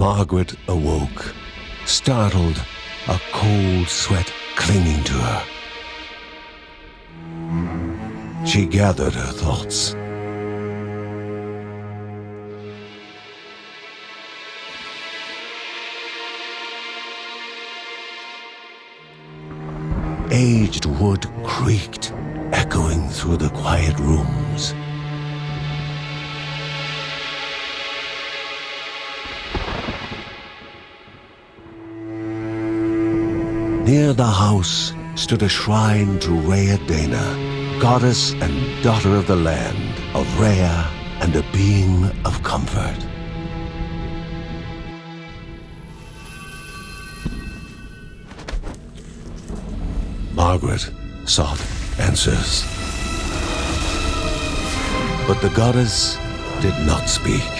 Margaret awoke, startled, a cold sweat clinging to her. She gathered her thoughts. Aged wood creaked, echoing through the quiet rooms. Near the house stood a shrine to Rhea Dana, goddess and daughter of the land, of Rhea and a being of comfort. Margaret sought answers. But the goddess did not speak.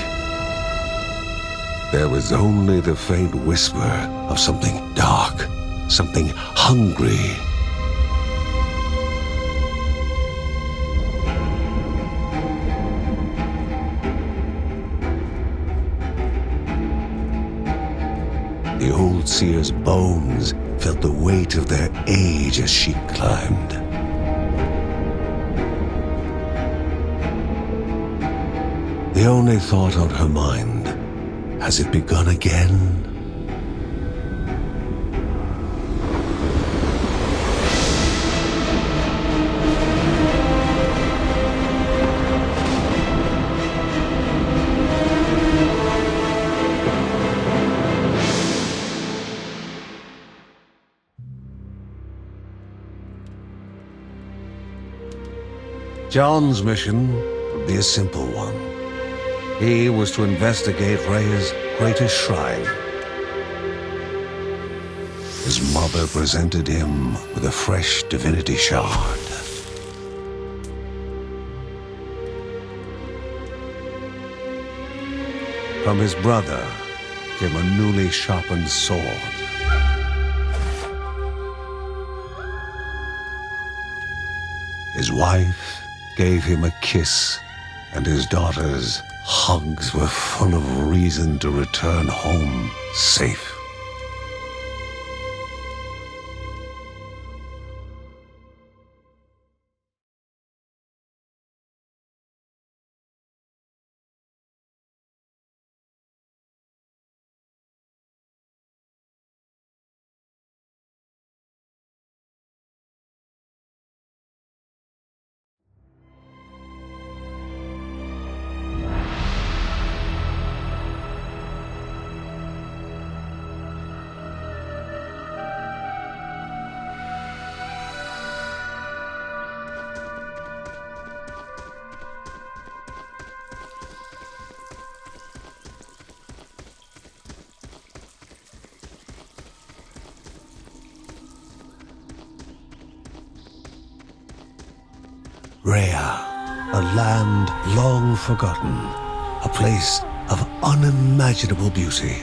There was only the faint whisper of something dark, something hungry. The old seer's bones felt the weight of their age as she climbed. The only thought on her mind, has it begun again? John's mission would be a simple one. He was to investigate Rhea's greatest shrine. His mother presented him with a fresh divinity shard. From his brother came a newly sharpened sword. His wife gave him a kiss, and his daughter's hugs were full of reason to return home safe. Rhea, a land long forgotten, a place of unimaginable beauty.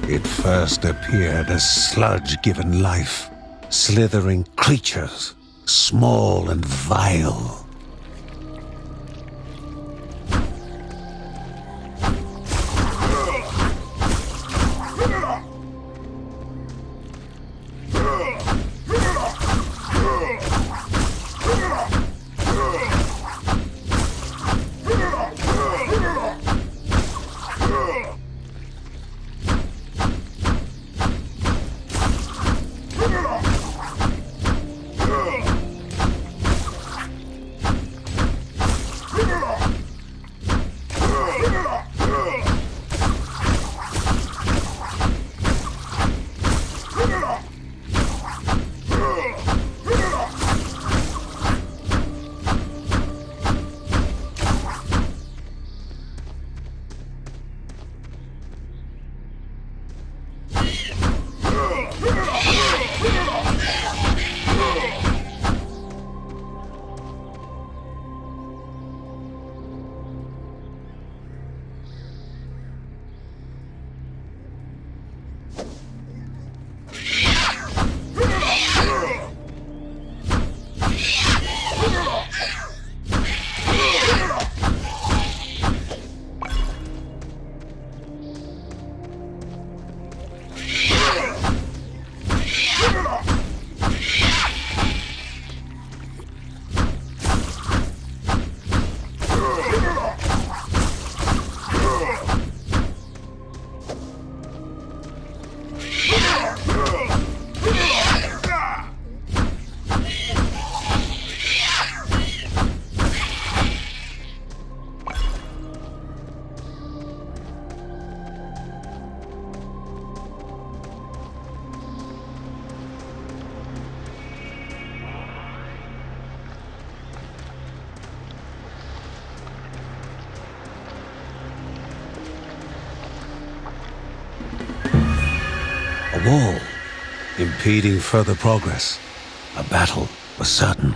It first appeared as sludge given life, slithering creatures, small and vile. A wall, impeding further progress. A battle was certain.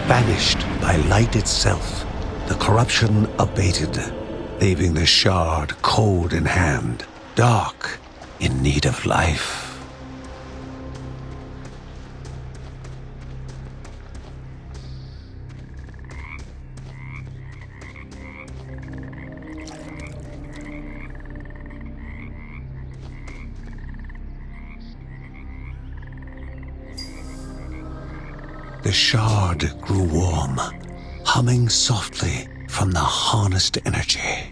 Banished by light itself, the corruption abated, leaving the shard cold in hand, dark, in need of life. The shard grew warm, humming softly from the harnessed energy.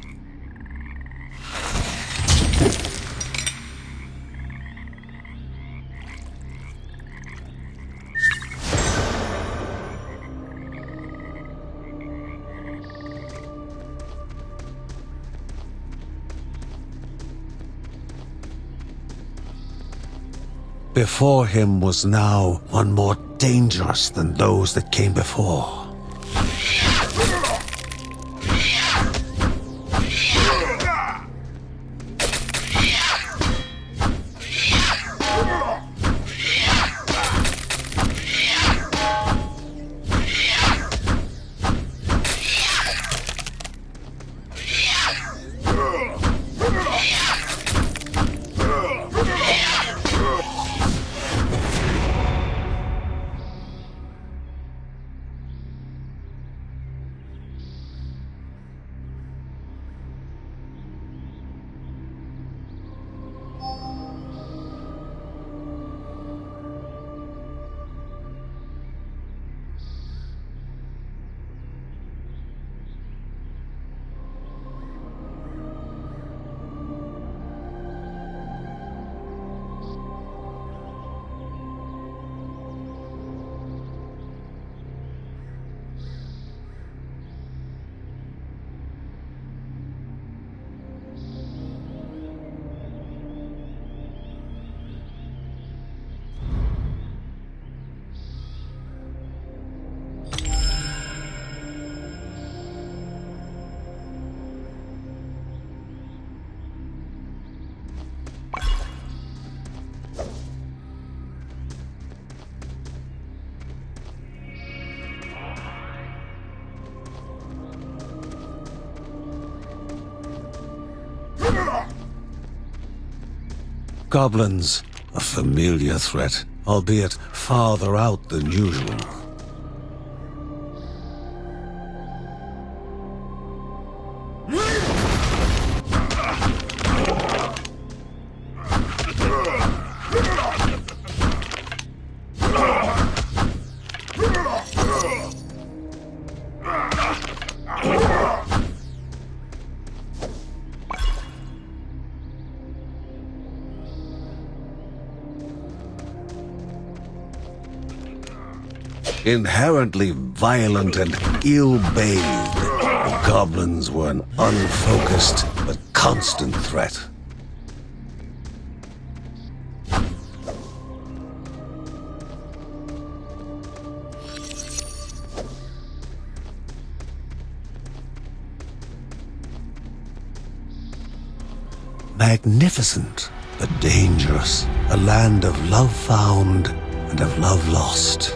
Before him was now one more dangerous than those that came before. Goblins, a familiar threat, albeit farther out than usual. Inherently violent and ill-bathed, the goblins were an unfocused but constant threat. magnificent but dangerous, a land of love found and of love lost.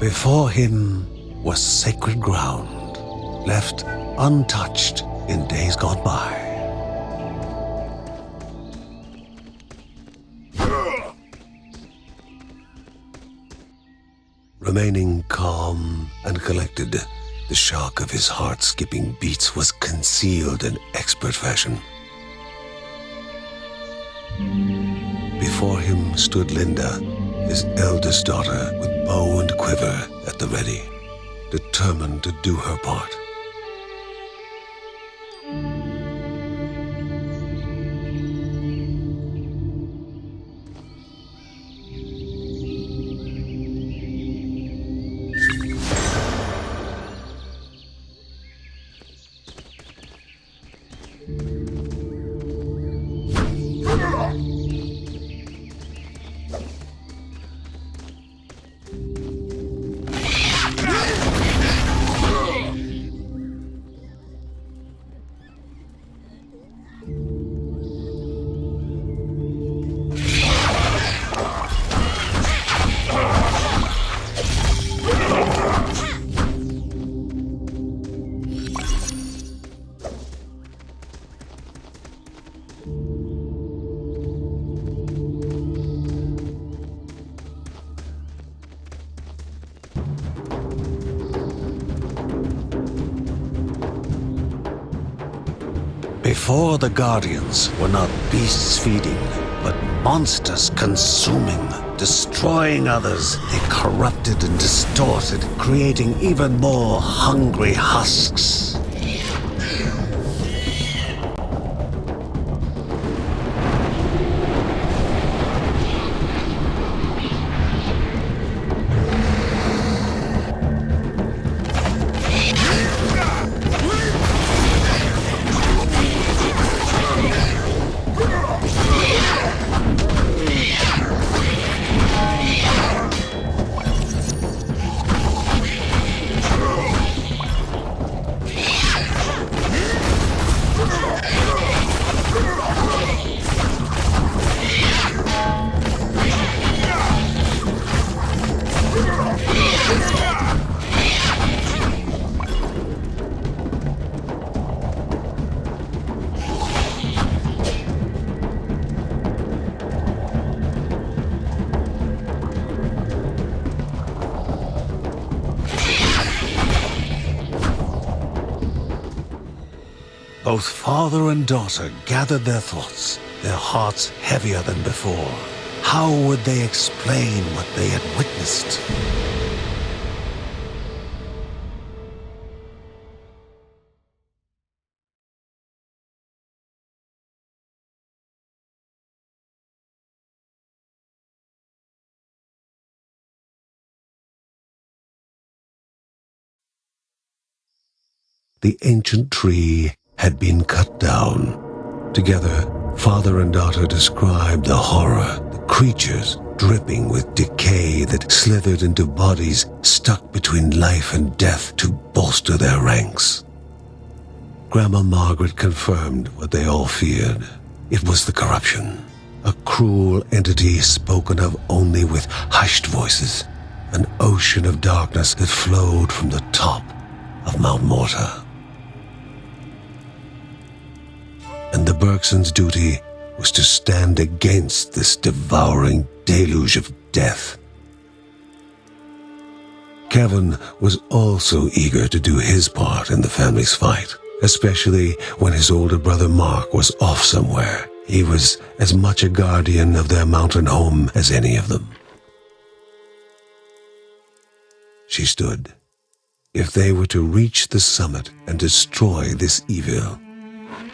Before him was sacred ground, left untouched in days gone by. Remaining calm and collected, the shock of his heart-skipping beats was concealed in expert fashion. Before him stood Linda, his eldest daughter, with bow and quiver at the ready, determined to do her part. Before the Guardians were not beasts feeding, but monsters consuming, destroying others. They corrupted and distorted, creating even more hungry husks. Both father and daughter gathered their thoughts, their hearts heavier than before. How would they explain what they had witnessed? The ancient tree had been cut down. Together, father and daughter described the horror, the creatures dripping with decay that slithered into bodies stuck between life and death to bolster their ranks. Grandma Margaret confirmed what they all feared. It was the corruption, a cruel entity spoken of only with hushed voices, an ocean of darkness that flowed from the top of Mount Morta. And the Bergsons' duty was to stand against this devouring deluge of death. Kevin was also eager to do his part in the family's fight, especially when his older brother Mark was off somewhere. He was as much a guardian of their mountain home as any of them. She stood. If they were to reach the summit and destroy this evil,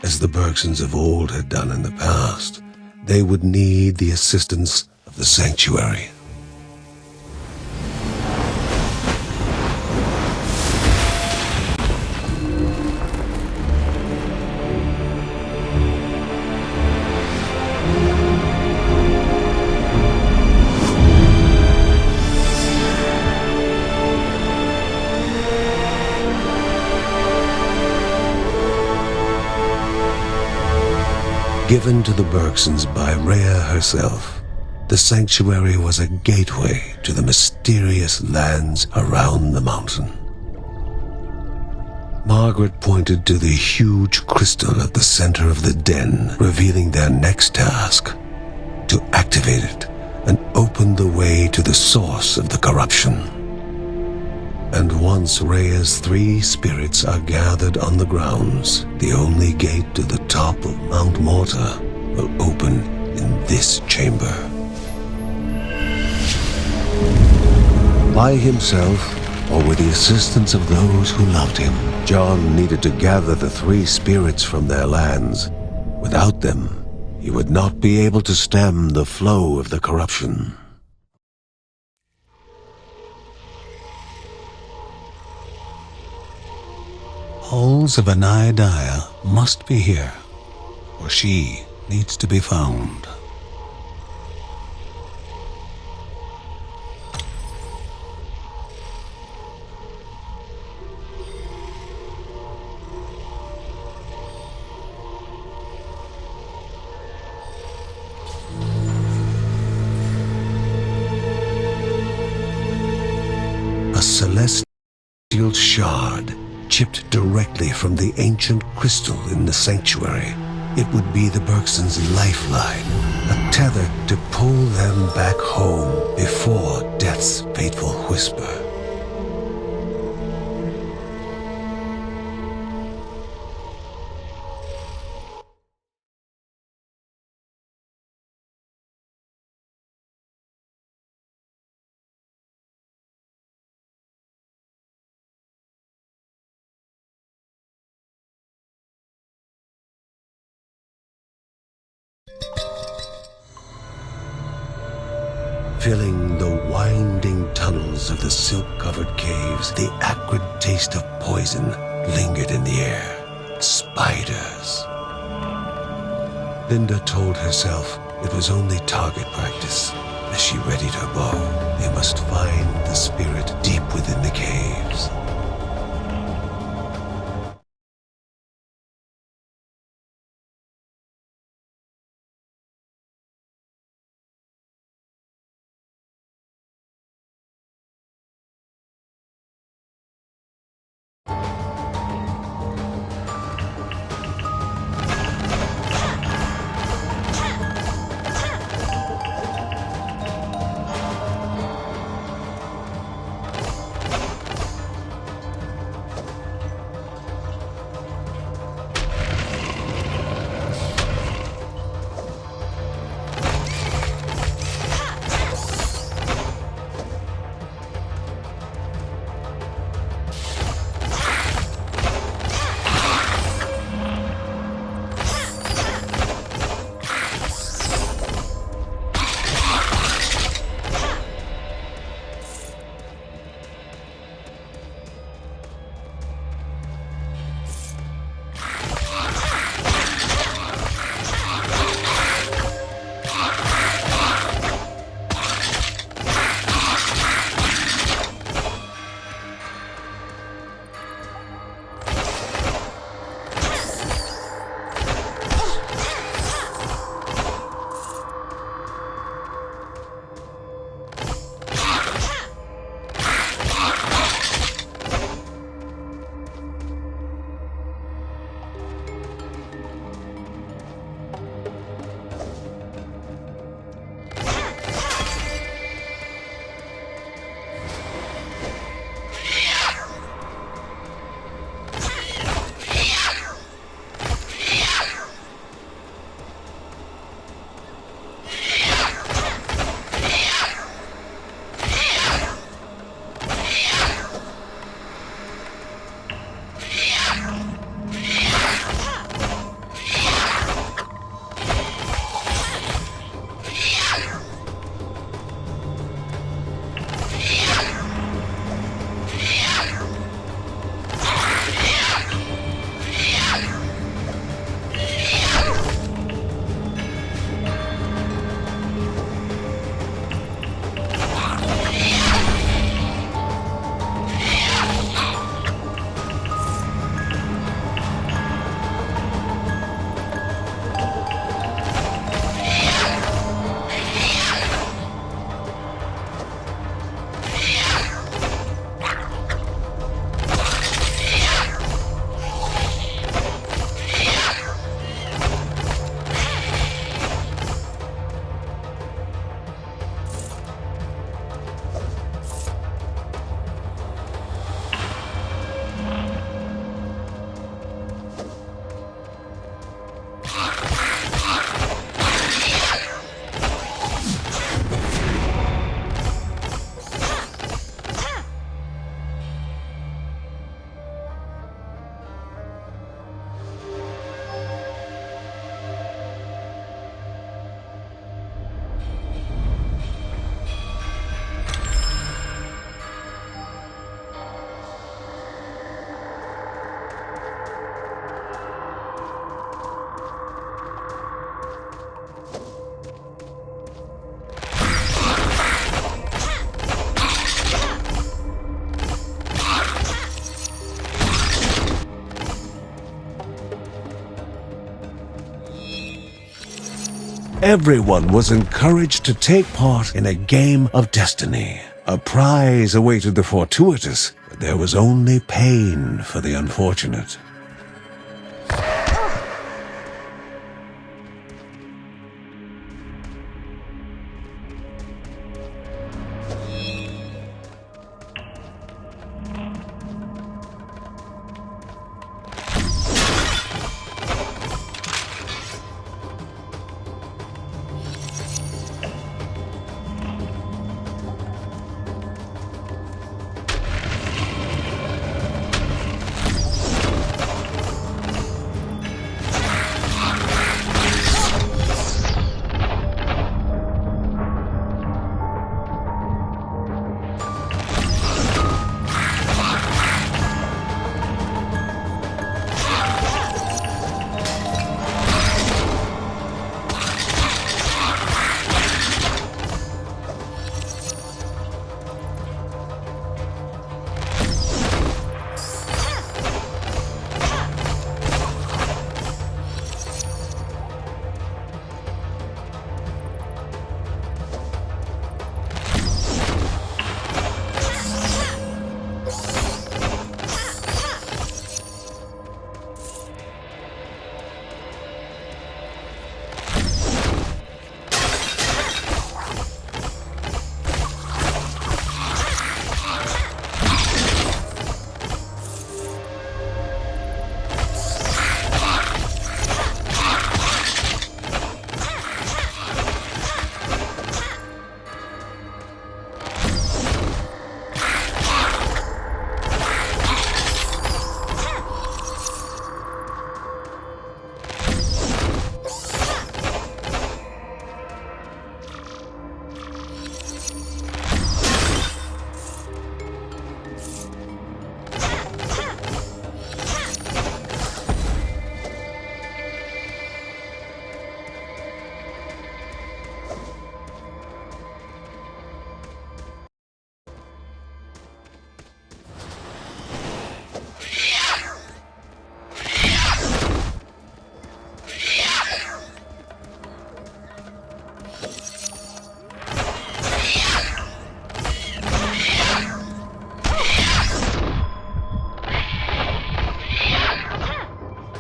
as the Bergsons of old had done in the past, they would need the assistance of the sanctuary. Given to the Bergsons by Rhea herself, the sanctuary was a gateway to the mysterious lands around the mountain. Margaret pointed to the huge crystal at the center of the den, revealing their next task: to activate it and open the way to the source of the corruption. And once Rhea's 3 spirits are gathered on the grounds, the only gate to the top of Mount Morta will open in this chamber. By himself, or with the assistance of those who loved him, John needed to gather the 3 spirits from their lands. Without them, he would not be able to stem the flow of the corruption. Halls of Anaidia must be here, or she needs to be found. A celestial shard chipped directly from the ancient crystal in the sanctuary. It would be the Bergsons' lifeline, a tether to pull them back home before death's fateful whisper. Filling the winding tunnels of the silk-covered caves, the acrid taste of poison lingered in the air. Spiders. Linda told herself it was only target practice. As she readied her bow, they must find the spirit deep within the caves. Everyone was encouraged to take part in a game of destiny. A prize awaited the fortuitous, but there was only pain for the unfortunate.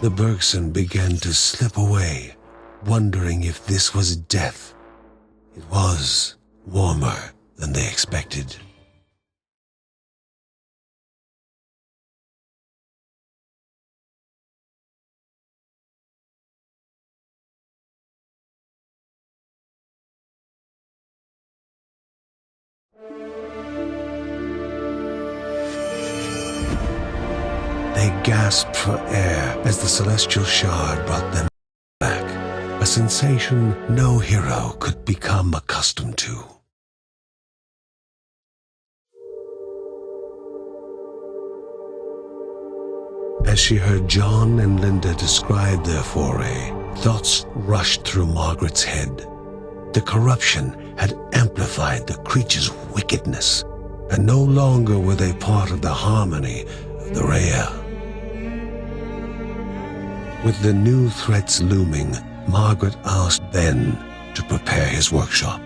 The Bergson began to slip away, wondering if this was death. It was warmer than they expected. They gasped for air as the celestial shard brought them back, a sensation no hero could become accustomed to. As she heard John and Linda describe their foray, thoughts rushed through Margaret's head. The corruption had amplified the creature's wickedness, and no longer were they part of the harmony of the Rhea. With the new threats looming, Margaret asked Ben to prepare his workshop.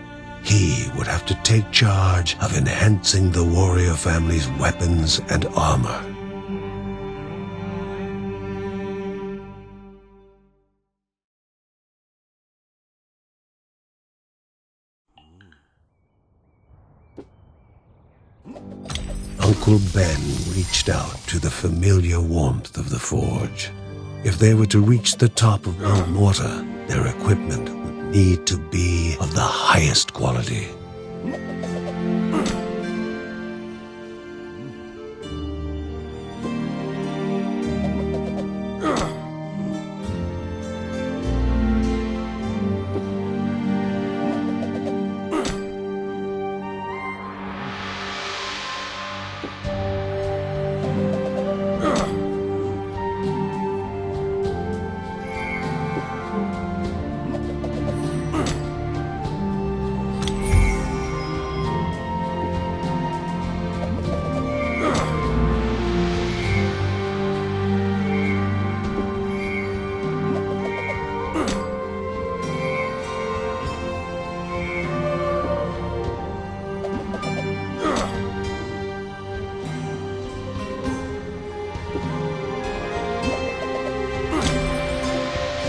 He would have to take charge of enhancing the warrior family's weapons and armor. Uncle Ben reached out to the familiar warmth of the forge. If they were to reach the top of Mount Morta, their equipment would need to be of the highest quality.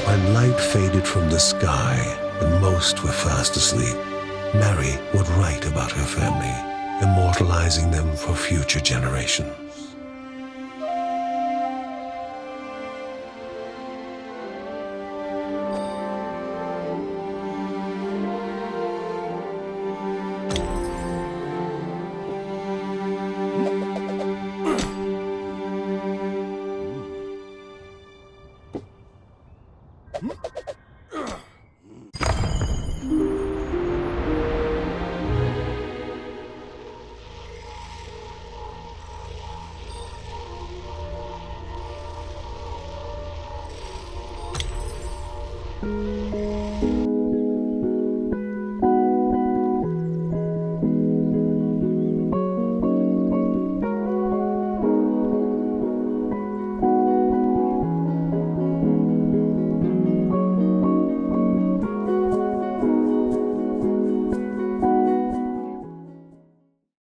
When light faded from the sky and most were fast asleep, Mary would write about her family, immortalizing them for future generations.